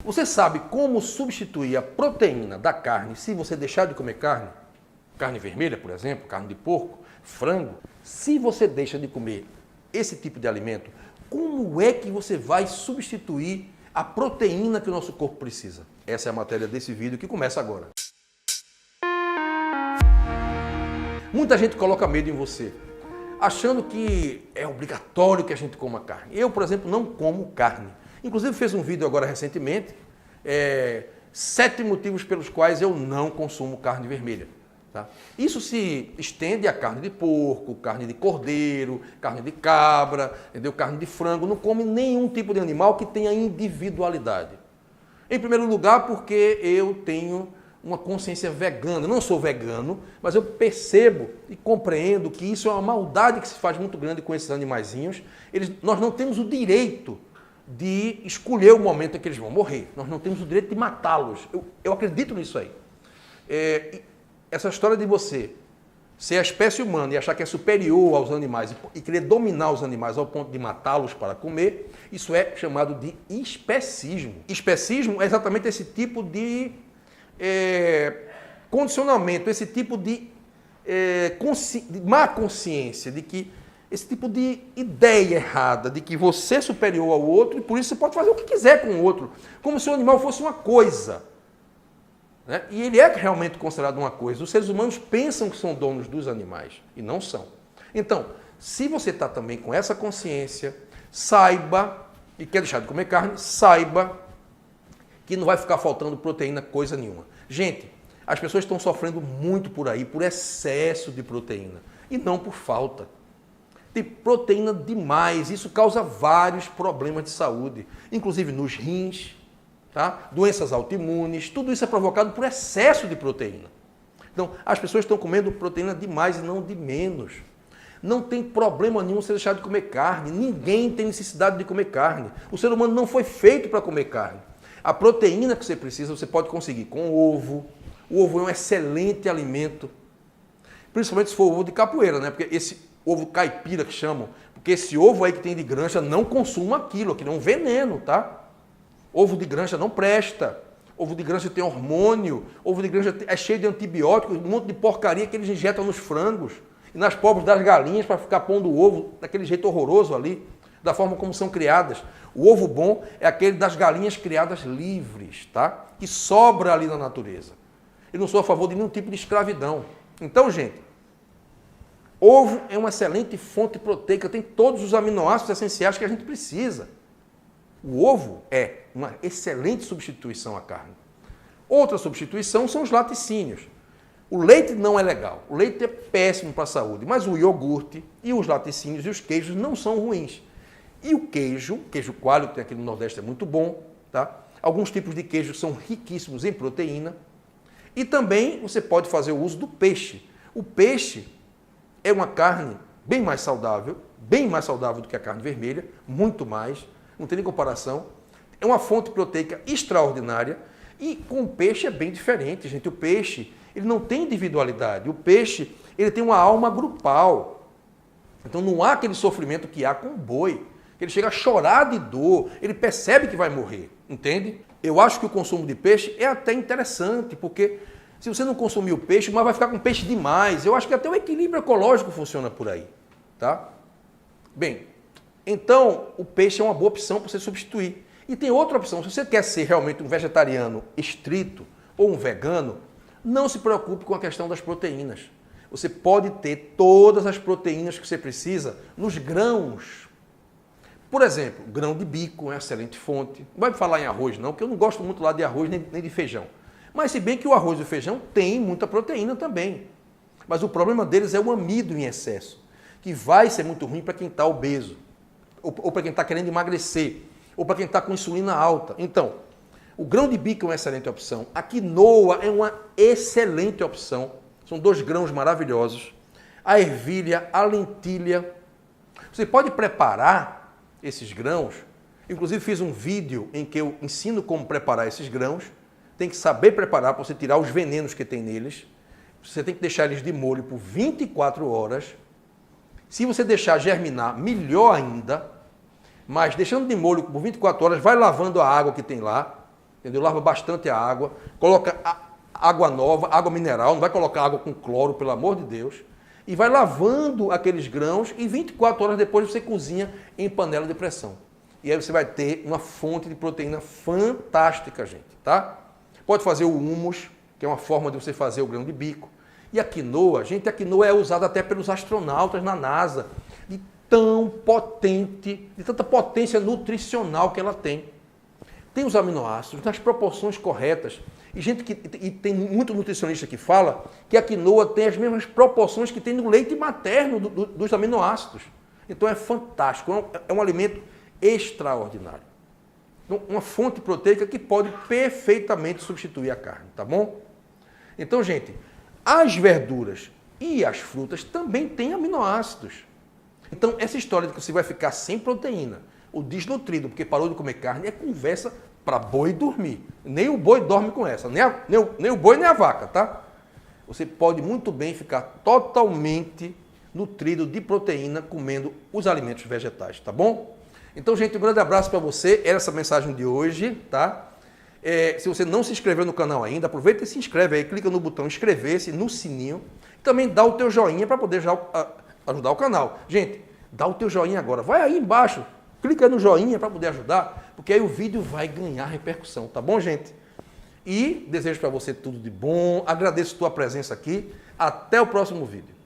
Você sabe como substituir a proteína da carne se você deixar de comer carne? Carne vermelha, por exemplo, carne de porco, frango. Se você deixa de comer esse tipo de alimento, como é que você vai substituir a proteína que o nosso corpo precisa? Essa é a matéria desse vídeo que começa agora. Muita gente coloca medo em você, achando que é obrigatório que a gente coma carne. Eu, por exemplo, não como carne. Inclusive, fiz um vídeo agora recentemente, 7 motivos pelos quais eu não consumo carne vermelha. Tá? Isso se estende a carne de porco, carne de cordeiro, carne de cabra, entendeu? Carne de frango. Não come nenhum tipo de animal que tenha individualidade. Em primeiro lugar, porque eu tenho uma consciência vegana. Eu não sou vegano, mas eu percebo e compreendo que isso é uma maldade que se faz muito grande com esses animaizinhos. Nós não temos o direito de escolher o momento em que eles vão morrer. Nós não temos o direito de matá-los. Eu acredito nisso aí. Essa história de você ser a espécie humana e achar que é superior aos animais e querer dominar os animais ao ponto de matá-los para comer, isso é chamado de especismo. Especismo é exatamente esse tipo de condicionamento, esse tipo de má consciência, de que esse tipo de ideia errada de que você é superior ao outro e por isso você pode fazer o que quiser com o outro, como se o animal fosse uma coisa. Né? E ele é realmente considerado uma coisa. Os seres humanos pensam que são donos dos animais e não são. Então, se você está também com essa consciência, saiba, e quer deixar de comer carne, saiba que não vai ficar faltando proteína coisa nenhuma. Gente, as pessoas estão sofrendo muito por aí por excesso de proteína e não por falta. Tem proteína demais, isso causa vários problemas de saúde, inclusive nos rins, tá? Doenças autoimunes, tudo isso é provocado por excesso de proteína. Então, as pessoas estão comendo proteína demais e não de menos. Não tem problema nenhum você deixar de comer carne, ninguém tem necessidade de comer carne. O ser humano não foi feito para comer carne. A proteína que você precisa, você pode conseguir com ovo. O ovo é um excelente alimento, principalmente se for ovo de capoeira, né? Porque esse ovo caipira que chamam, porque esse ovo aí que tem de granja, não consuma aquilo é um veneno, tá? Ovo de granja não presta, ovo de granja tem hormônio, ovo de granja é cheio de antibióticos, um monte de porcaria que eles injetam nos frangos e nas pobres das galinhas para ficar pondo o ovo daquele jeito horroroso ali, da forma como são criadas. O ovo bom é aquele das galinhas criadas livres, tá? Que sobra ali na natureza. Eu não sou a favor de nenhum tipo de escravidão. Então, gente, ovo é uma excelente fonte proteica, tem todos os aminoácidos essenciais que a gente precisa. O ovo é uma excelente substituição à carne. Outra substituição são os laticínios. O leite não é legal, o leite é péssimo para a saúde, mas o iogurte e os laticínios e os queijos não são ruins. E o queijo coalho que tem aqui no Nordeste é muito bom, tá? Alguns tipos de queijos são riquíssimos em proteína. E também você pode fazer o uso do peixe. O peixe é uma carne bem mais saudável do que a carne vermelha, muito mais, não tem nem comparação. É uma fonte proteica extraordinária e com o peixe é bem diferente, gente. O peixe, ele não tem individualidade. O peixe, ele tem uma alma grupal. Então não há aquele sofrimento que há com o boi. Ele chega a chorar de dor, ele percebe que vai morrer, entende? Eu acho que o consumo de peixe é até interessante, porque se você não consumir o peixe, mas vai ficar com peixe demais. Eu acho que até o equilíbrio ecológico funciona por aí, tá? Bem, então o peixe é uma boa opção para você substituir. E tem outra opção, se você quer ser realmente um vegetariano estrito ou um vegano, não se preocupe com a questão das proteínas. Você pode ter todas as proteínas que você precisa nos grãos. Por exemplo, grão de bico é uma excelente fonte. Não vai falar em arroz não, porque eu não gosto muito lá de arroz nem de feijão. Mas se bem que o arroz e o feijão tem muita proteína também. Mas o problema deles é o amido em excesso, que vai ser muito ruim para quem está obeso, ou para quem está querendo emagrecer, ou para quem está com insulina alta. Então, o grão de bico é uma excelente opção. A quinoa é uma excelente opção. São 2 grãos maravilhosos. A ervilha, a lentilha. Você pode preparar esses grãos. Inclusive fiz um vídeo em que eu ensino como preparar esses grãos. Tem que saber preparar para você tirar os venenos que tem neles. Você tem que deixar eles de molho por 24 horas. Se você deixar germinar, melhor ainda. Mas deixando de molho por 24 horas, vai lavando a água que tem lá. entendeu? Lava bastante a água, coloca água nova, água mineral, não vai colocar água com cloro, pelo amor de Deus, e vai lavando aqueles grãos e 24 horas depois você cozinha em panela de pressão. E aí você vai ter uma fonte de proteína fantástica, gente, tá? Pode fazer o hummus, que é uma forma de você fazer o grão de bico. E a quinoa, gente, a quinoa é usada até pelos astronautas na NASA, de tão potente, de tanta potência nutricional que ela tem. Tem os aminoácidos nas proporções corretas. E tem muito nutricionista que fala que a quinoa tem as mesmas proporções que tem no leite materno dos aminoácidos. Então é fantástico, é um alimento extraordinário. Então, uma fonte proteica que pode perfeitamente substituir a carne, tá bom? Então, gente, as verduras e as frutas também têm aminoácidos. Então, essa história de que você vai ficar sem proteína, o desnutrido porque parou de comer carne, é conversa para boi dormir. Nem o boi dorme com essa, nem o boi nem a vaca, tá? Você pode muito bem ficar totalmente nutrido de proteína comendo os alimentos vegetais, tá bom? Então, gente, um grande abraço para você. Era essa mensagem de hoje, tá? Se você não se inscreveu no canal ainda, aproveita e se inscreve aí, clica no botão inscrever-se, no sininho. Também dá o teu joinha para poder já ajudar o canal. Gente, dá o teu joinha agora. Vai aí embaixo, clica no joinha para poder ajudar, porque aí o vídeo vai ganhar repercussão, tá bom, gente? E desejo para você tudo de bom. Agradeço a tua presença aqui. Até o próximo vídeo.